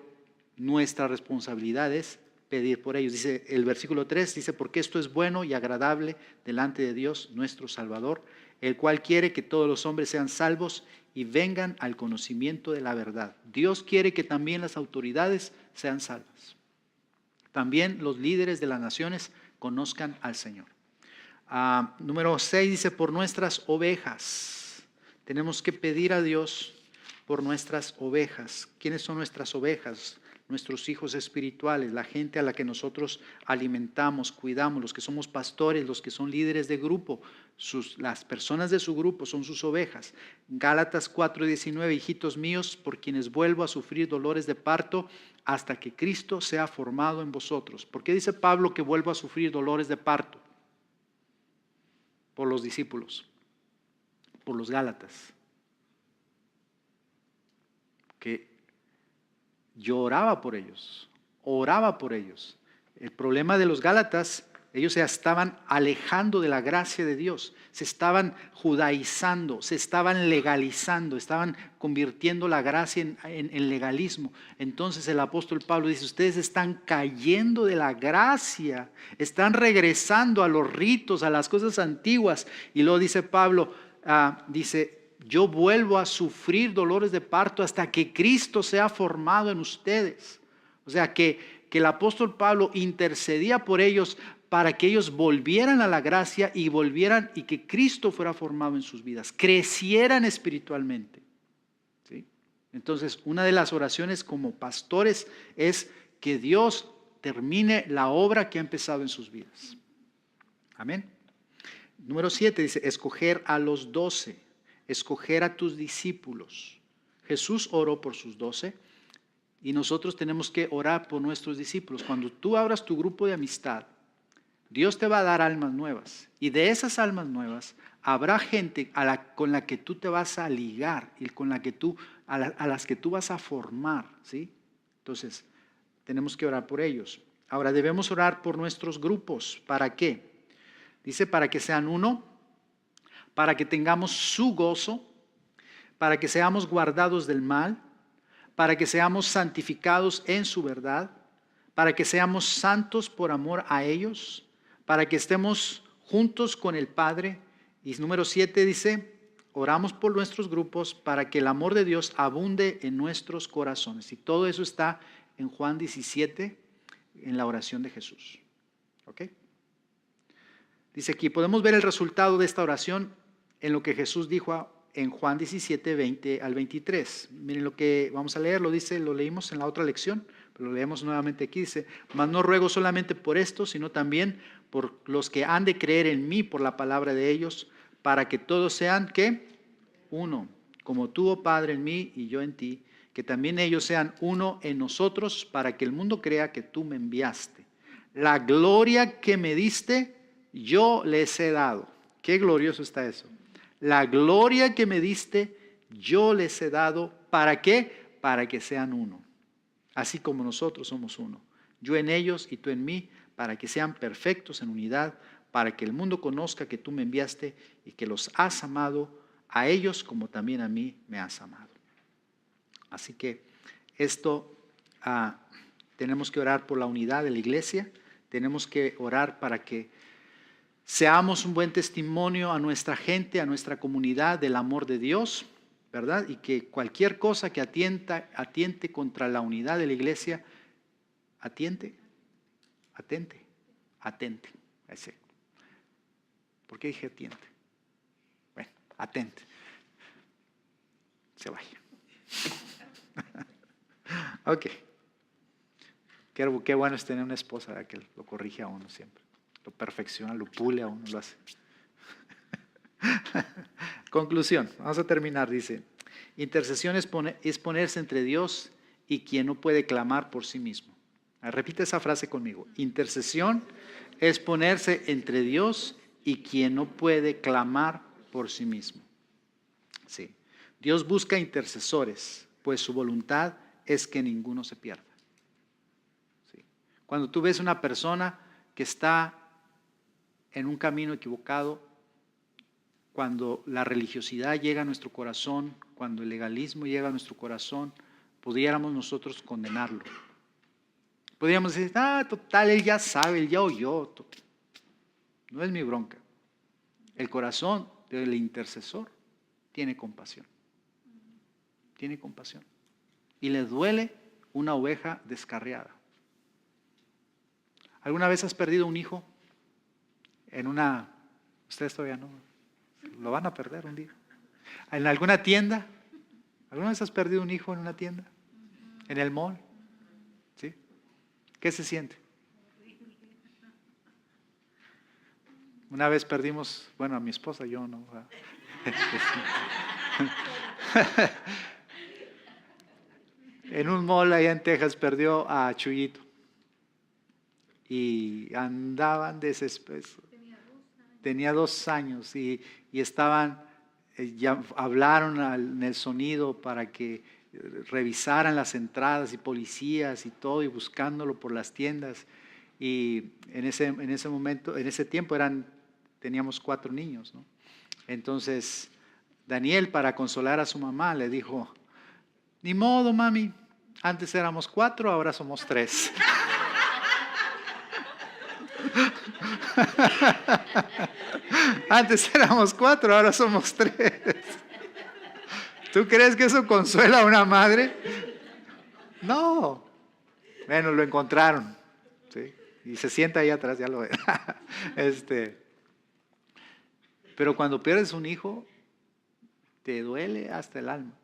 nuestra responsabilidad es pedir por ellos. Dice el versículo 3, dice, porque esto es bueno y agradable delante de Dios, nuestro Salvador, el cual quiere que todos los hombres sean salvos y vengan al conocimiento de la verdad. Dios quiere que también las autoridades sean salvas. También los líderes de las naciones conozcan al Señor. Número 6 dice, por nuestras ovejas. Tenemos que pedir a Dios por nuestras ovejas. ¿Quiénes son nuestras ovejas? Nuestros hijos espirituales, la gente a la que nosotros alimentamos, cuidamos, los que somos pastores, los que son líderes de grupo, las personas de su grupo son sus ovejas. Gálatas 4:19, hijitos míos, por quienes vuelvo a sufrir dolores de parto hasta que Cristo sea formado en vosotros. ¿Por qué dice Pablo que vuelvo a sufrir dolores de parto? Por los discípulos, por los Gálatas, que yo oraba por ellos. El problema de los Gálatas, ellos se estaban alejando de la gracia de Dios, se estaban judaizando, se estaban legalizando, estaban convirtiendo la gracia en legalismo. Entonces el apóstol Pablo dice, ustedes están cayendo de la gracia, están regresando a los ritos, a las cosas antiguas. Y luego dice Pablo, dice, yo vuelvo a sufrir dolores de parto hasta que Cristo sea formado en ustedes. O sea que el apóstol Pablo intercedía por ellos para que ellos volvieran a la gracia y volvieran y que Cristo fuera formado en sus vidas, crecieran espiritualmente. ¿Sí? Entonces, una de las oraciones como pastores es que Dios termine la obra que ha empezado en sus vidas. Amén. Número 7 dice, escoger a los 12, escoger a tus discípulos. Jesús oró por sus 12 y nosotros tenemos que orar por nuestros discípulos. Cuando tú abras tu grupo de amistad, Dios te va a dar almas nuevas y de esas almas nuevas habrá gente con la que tú te vas a ligar y con la que a las que tú vas a formar, ¿sí? Entonces, tenemos que orar por ellos. Ahora, debemos orar por nuestros grupos. ¿Para qué? Dice, para que sean uno, para que tengamos su gozo, para que seamos guardados del mal, para que seamos santificados en su verdad, para que seamos santos por amor a ellos, para que estemos juntos con el Padre. Y número 7 dice, oramos por nuestros grupos para que el amor de Dios abunde en nuestros corazones. Y todo eso está en Juan 17, en la oración de Jesús. ¿Ok? Dice aquí, podemos ver el resultado de esta oración en lo que Jesús dijo en Juan 17, 20 al 23. Miren lo que vamos a leer, lo leímos en la otra lección, pero lo leemos nuevamente aquí. Dice, mas no ruego solamente por esto, sino también por los que han de creer en mí por la palabra de ellos, para que todos sean, ¿qué? Uno, como tú, oh Padre, en mí y yo en ti, que también ellos sean uno en nosotros, para que el mundo crea que tú me enviaste. La gloria que me diste, yo les he dado. Qué glorioso está eso. La gloria que me diste, yo les he dado. ¿Para qué? Para que sean uno, así como nosotros somos uno. Yo en ellos y tú en mí, para que sean perfectos en unidad, para que el mundo conozca que tú me enviaste y que los has amado a ellos como también a mí me has amado. Así que esto tenemos que orar por la unidad de la iglesia, tenemos que orar para que seamos un buen testimonio a nuestra gente, a nuestra comunidad del amor de Dios, ¿verdad? Y que cualquier cosa que atiente contra la unidad de la iglesia, atente. Ese. ¿Por qué dije atiente? Bueno, atente. Se vaya. Ok. Qué bueno es tener una esposa que lo corrige a uno siempre. Lo perfecciona, lo pule a uno, lo hace. Conclusión, vamos a terminar, dice. Intercesión es ponerse entre Dios y quien no puede clamar por sí mismo. Repite esa frase conmigo. Intercesión es ponerse entre Dios y quien no puede clamar por sí mismo. Sí. Dios busca intercesores, pues su voluntad es que ninguno se pierda. Sí. Cuando tú ves una persona que está en un camino equivocado, cuando la religiosidad llega a nuestro corazón, cuando el legalismo llega a nuestro corazón, pudiéramos nosotros condenarlo. Podríamos decir, total, él ya sabe, él ya oyó. No es mi bronca. El corazón del intercesor tiene compasión. Tiene compasión. Y le duele una oveja descarriada. ¿Alguna vez has perdido un hijo en una... Ustedes todavía no, lo van a perder un día. ¿En alguna tienda? ¿Alguna vez has perdido un hijo en una tienda? ¿En el mall? ¿Sí? ¿Qué se siente? Una vez perdimos, bueno, a mi esposa, yo no. En un mall allá en Texas perdió a Chuyito. Y andaban desesperados. Tenía 2 años y estaban, ya hablaron en el sonido para que revisaran las entradas y policías y todo, y buscándolo por las tiendas. Y en ese momento, en ese tiempo teníamos 4 niños, ¿no? Entonces Daniel, para consolar a su mamá, le dijo: ni modo, mami, antes éramos 4, ahora somos 3. Antes éramos 4, ahora somos 3. ¿Tú crees que eso consuela a una madre? No. Bueno, lo encontraron, ¿sí? Y se sienta ahí atrás, ya lo ve. Pero cuando pierdes un hijo, te duele hasta el alma.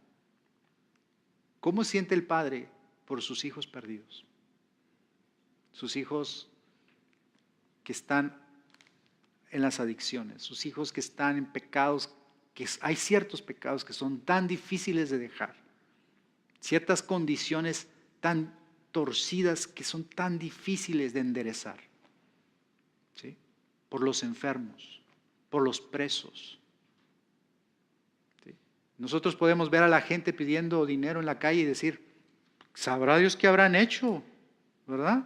¿Cómo siente el padre por sus hijos perdidos? Sus hijos que están en las adicciones, sus hijos que están en pecados, que hay ciertos pecados que son tan difíciles de dejar, ciertas condiciones tan torcidas que son tan difíciles de enderezar, ¿sí? Por los enfermos, por los presos. ¿Sí? Nosotros podemos ver a la gente pidiendo dinero en la calle y decir: sabrá Dios qué habrán hecho, ¿verdad?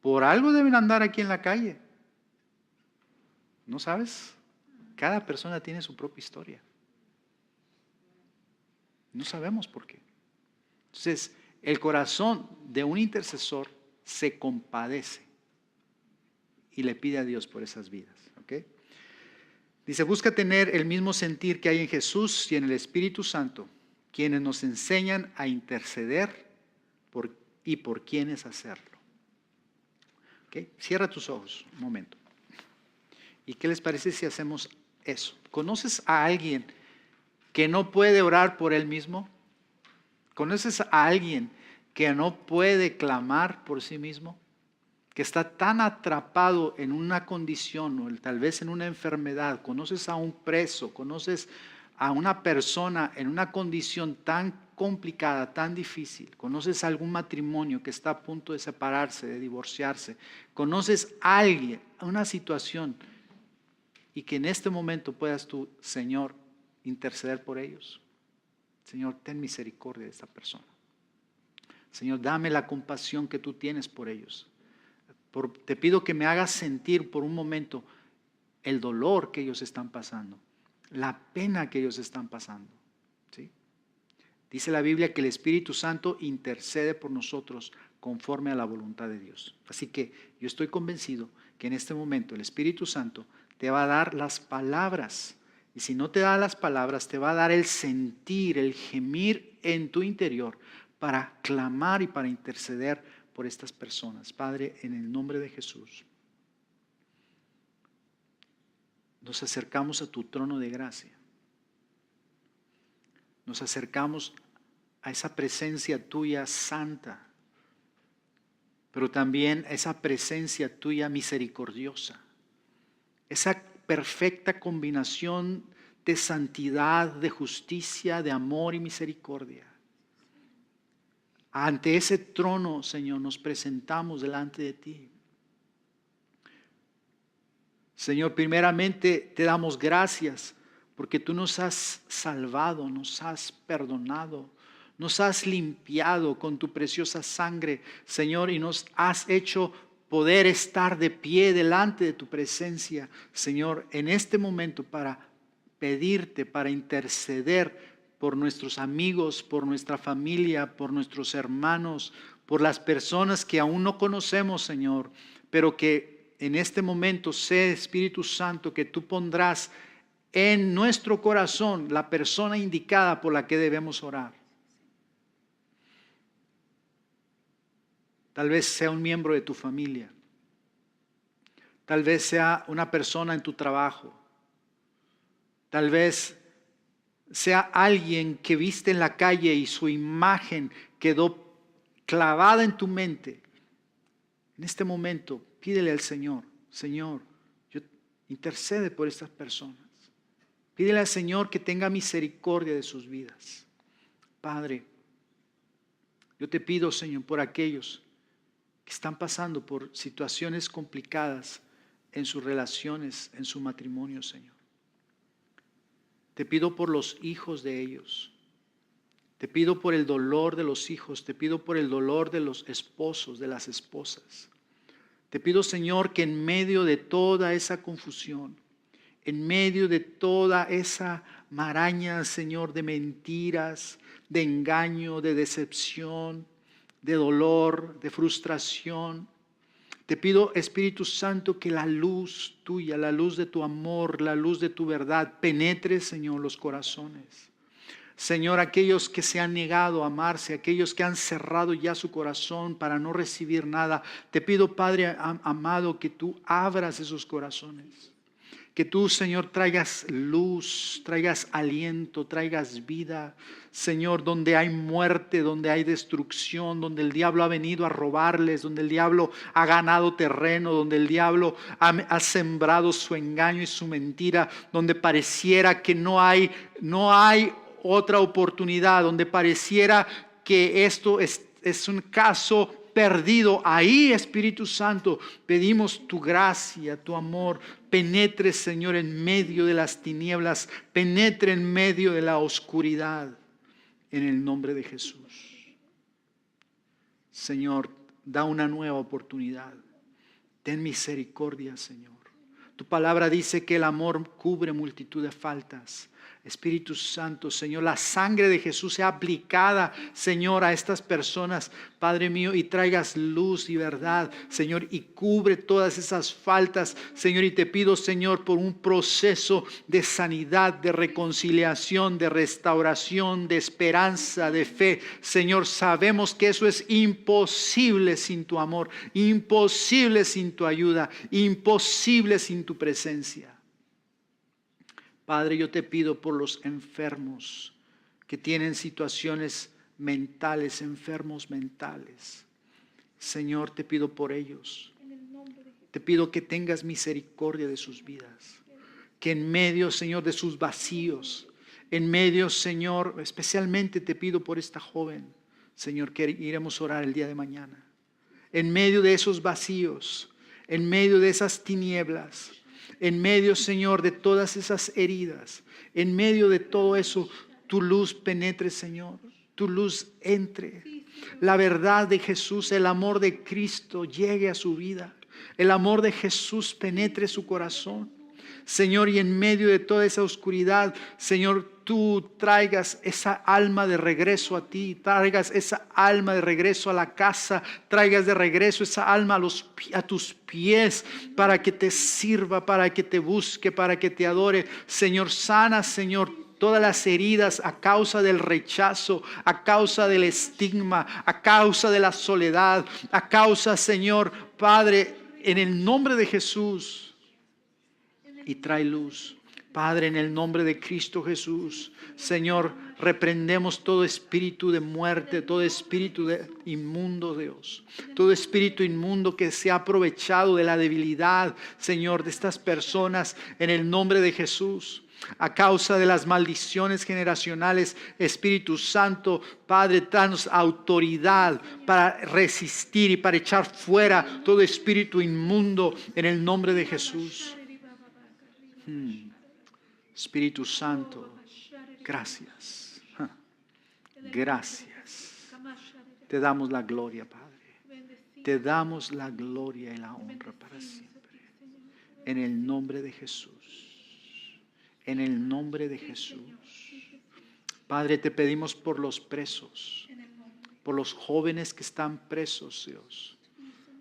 Por algo deben andar aquí en la calle. ¿No sabes? Cada persona tiene su propia historia. No sabemos por qué. Entonces, el corazón de un intercesor se compadece y le pide a Dios por esas vidas. ¿Okay? Dice: busca tener el mismo sentir que hay en Jesús y en el Espíritu Santo, quienes nos enseñan a interceder y por quienes hacerlo. ¿Okay? Cierra tus ojos un momento. ¿Y qué les parece si hacemos eso? ¿Conoces a alguien que no puede orar por él mismo? ¿Conoces a alguien que no puede clamar por sí mismo? Que está tan atrapado en una condición o tal vez en una enfermedad. ¿Conoces a un preso? ¿Conoces a una persona en una condición tan complicada, tan difícil? ¿Conoces a algún matrimonio que está a punto de separarse, de divorciarse? ¿Conoces a alguien, a una situación, y que en este momento puedas tú, Señor, interceder por ellos? Señor, ten misericordia de esta persona. Señor, dame la compasión que tú tienes por ellos. Te pido que me hagas sentir por un momento el dolor que ellos están pasando, la pena que ellos están pasando. ¿Sí? Dice la Biblia que el Espíritu Santo intercede por nosotros conforme a la voluntad de Dios. Así que yo estoy convencido que en este momento el Espíritu Santo te va a dar las palabras. Y si no te da las palabras, te va a dar el sentir, el gemir en tu interior para clamar y para interceder por estas personas. Padre, en el nombre de Jesús, nos acercamos a tu trono de gracia. Nos acercamos a esa presencia tuya santa, pero también a esa presencia tuya misericordiosa. Esa perfecta combinación de santidad, de justicia, de amor y misericordia. Ante ese trono, Señor, nos presentamos delante de ti. Señor, primeramente te damos gracias porque tú nos has salvado, nos has perdonado, nos has limpiado con tu preciosa sangre, Señor, y nos has hecho poder estar de pie delante de tu presencia, Señor, en este momento para pedirte, para interceder por nuestros amigos, por nuestra familia, por nuestros hermanos, por las personas que aún no conocemos, Señor, pero que en este momento sé, Espíritu Santo, que tú pondrás en nuestro corazón la persona indicada por la que debemos orar. Tal vez sea un miembro de tu familia. Tal vez sea una persona en tu trabajo. Tal vez sea alguien que viste en la calle y su imagen quedó clavada en tu mente. En este momento, pídele al Señor, Señor, yo intercede por estas personas. Pídele al Señor que tenga misericordia de sus vidas. Padre, yo te pido, Señor, por aquellos que están pasando por situaciones complicadas en sus relaciones, en su matrimonio, Señor. Te pido por los hijos de ellos. Te pido por el dolor de los hijos. Te pido por el dolor de los esposos, de las esposas. Te pido, Señor, que en medio de toda esa confusión, en medio de toda esa maraña, Señor, de mentiras, de engaño, de decepción, de dolor, de frustración, te pido, Espíritu Santo, que la luz tuya, la luz de tu amor, la luz de tu verdad penetre, Señor, los corazones. Señor, aquellos que se han negado a amarse, aquellos que han cerrado ya su corazón para no recibir nada, te pido, Padre amado, que tú abras esos corazones. Que tú, Señor, traigas luz, traigas aliento, traigas vida. Señor, donde hay muerte, donde hay destrucción, donde el diablo ha venido a robarles, donde el diablo ha ganado terreno, donde el diablo ha sembrado su engaño y su mentira, donde pareciera que no hay otra oportunidad, donde pareciera que esto es un caso perdido. Ahí, Espíritu Santo, pedimos tu gracia, tu amor, penetre, Señor, en medio de las tinieblas, penetre en medio de la oscuridad, en el nombre de Jesús. Señor, da una nueva oportunidad. Ten misericordia, Señor. Tu palabra dice que el amor cubre multitud de faltas. Espíritu Santo, Señor, la sangre de Jesús sea aplicada, Señor, a estas personas, Padre mío, y traigas luz y verdad, Señor, y cubre todas esas faltas, Señor, y te pido, Señor, por un proceso de sanidad, de reconciliación, de restauración, de esperanza, de fe. Señor, sabemos que eso es imposible sin tu amor, imposible sin tu ayuda, imposible sin tu presencia. Padre, yo te pido por los enfermos que tienen situaciones mentales, enfermos mentales. Señor, te pido por ellos. Te pido que tengas misericordia de sus vidas. Que en medio, Señor, de sus vacíos, en medio, Señor, especialmente te pido por esta joven, Señor, que iremos a orar el día de mañana. En medio de esos vacíos, en medio de esas tinieblas, en medio, Señor, de todas esas heridas, en medio de todo eso, tu luz penetre, Señor, tu luz entre. La verdad de Jesús, el amor de Cristo llegue a su vida. El amor de Jesús penetre su corazón. Señor, y en medio de toda esa oscuridad, Señor, tú traigas esa alma de regreso a ti, traigas esa alma de regreso a la casa, traigas de regreso esa alma a tus pies para que te sirva, para que te busque, para que te adore. Señor, sana, Señor, todas las heridas a causa del rechazo, a causa del estigma, a causa de la soledad, a causa, Señor, Padre, en el nombre de Jesús. Y trae luz. Padre, en el nombre de Cristo Jesús, Señor, reprendemos todo espíritu de muerte, todo espíritu inmundo, Dios. Todo espíritu inmundo que se ha aprovechado de la debilidad, Señor, de estas personas, en el nombre de Jesús. A causa de las maldiciones generacionales, Espíritu Santo, Padre, danos autoridad para resistir y para echar fuera todo espíritu inmundo en el nombre de Jesús. Espíritu Santo, gracias. Gracias. Te damos la gloria, Padre. Te damos la gloria y la honra para siempre. En el nombre de Jesús. En el nombre de Jesús. Padre, te pedimos por los presos, por los jóvenes que están presos, Dios.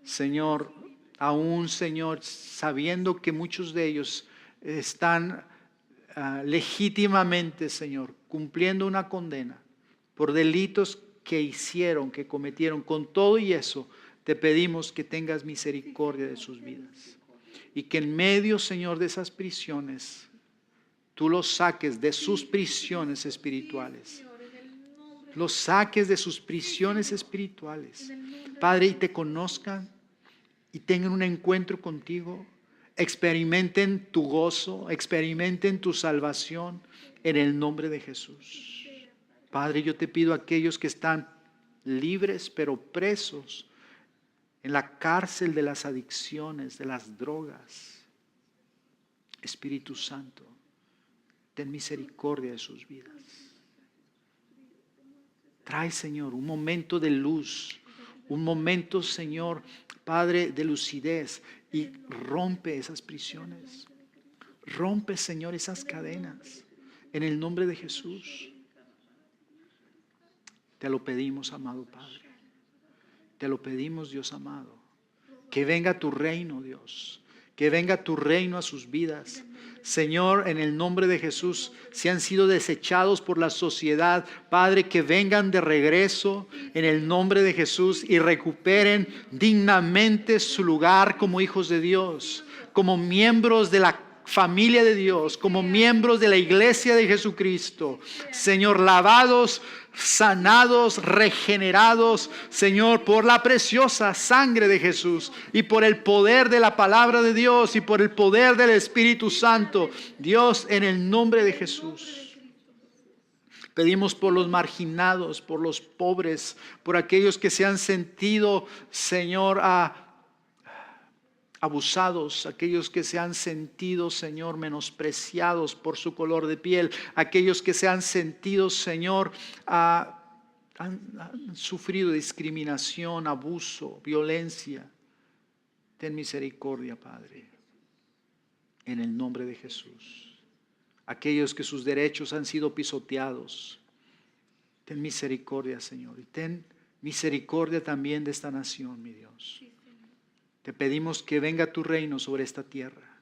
Señor, aún, Señor, sabiendo que muchos de ellos están legítimamente, Señor, cumpliendo una condena por delitos que hicieron, que cometieron. Con todo y eso, te pedimos que tengas misericordia de sus vidas. Y que en medio, Señor, de esas prisiones, tú los saques de sus prisiones espirituales. Los saques de sus prisiones espirituales. Padre, y te conozcan y tengan un encuentro contigo. Experimenten tu gozo, experimenten tu salvación en el nombre de Jesús. Padre, yo te pido a aquellos que están libres pero presos en la cárcel de las adicciones, de las drogas. Espíritu Santo, ten misericordia de sus vidas. Trae, Señor, un momento de luz, un momento, Señor, Padre, de lucidez, y rompe esas prisiones. Rompe, Señor, esas cadenas en el nombre de Jesús. Te lo pedimos, amado Padre. Te lo pedimos, Dios amado. Que venga tu reino, Dios. Que venga tu reino a sus vidas. Señor, en el nombre de Jesús, si han sido desechados por la sociedad, Padre, que vengan de regreso en el nombre de Jesús y recuperen dignamente su lugar como hijos de Dios, como miembros de la familia de Dios, como miembros de la iglesia de Jesucristo. Señor, lavados, sanados, regenerados, Señor, por la preciosa sangre de Jesús y por el poder de la palabra de Dios y por el poder del Espíritu Santo. Dios, en el nombre de Jesús. Pedimos por los marginados, por los pobres, por aquellos que se han sentido, Señor, abusados, aquellos que se han sentido, Señor, menospreciados por su color de piel, aquellos que se han sentido, Señor, han sufrido discriminación, abuso, violencia. Ten misericordia, Padre, en el nombre de Jesús. Aquellos que sus derechos han sido pisoteados, ten misericordia, Señor, y ten misericordia también de esta nación, mi Dios. Te pedimos que venga tu reino sobre esta tierra.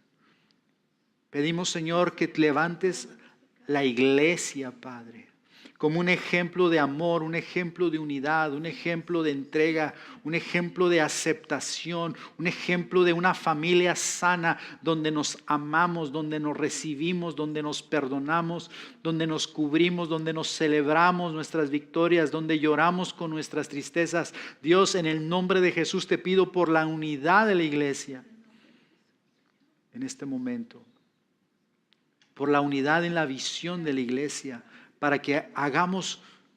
Pedimos, Señor, que levantes la iglesia, Padre, como un ejemplo de amor, un ejemplo de unidad, un ejemplo de entrega, un ejemplo de aceptación, un ejemplo de una familia sana donde nos amamos, donde nos recibimos, donde nos perdonamos, donde nos cubrimos, donde nos celebramos nuestras victorias, donde lloramos con nuestras tristezas. Dios, en el nombre de Jesús te pido por la unidad de la iglesia en este momento, por la unidad en la visión de la iglesia, para que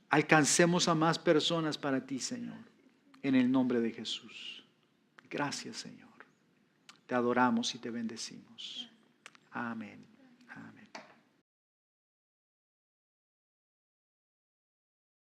alcancemos a más personas para ti, Señor, en el nombre de Jesús. Gracias, Señor. Te adoramos y te bendecimos. Amén.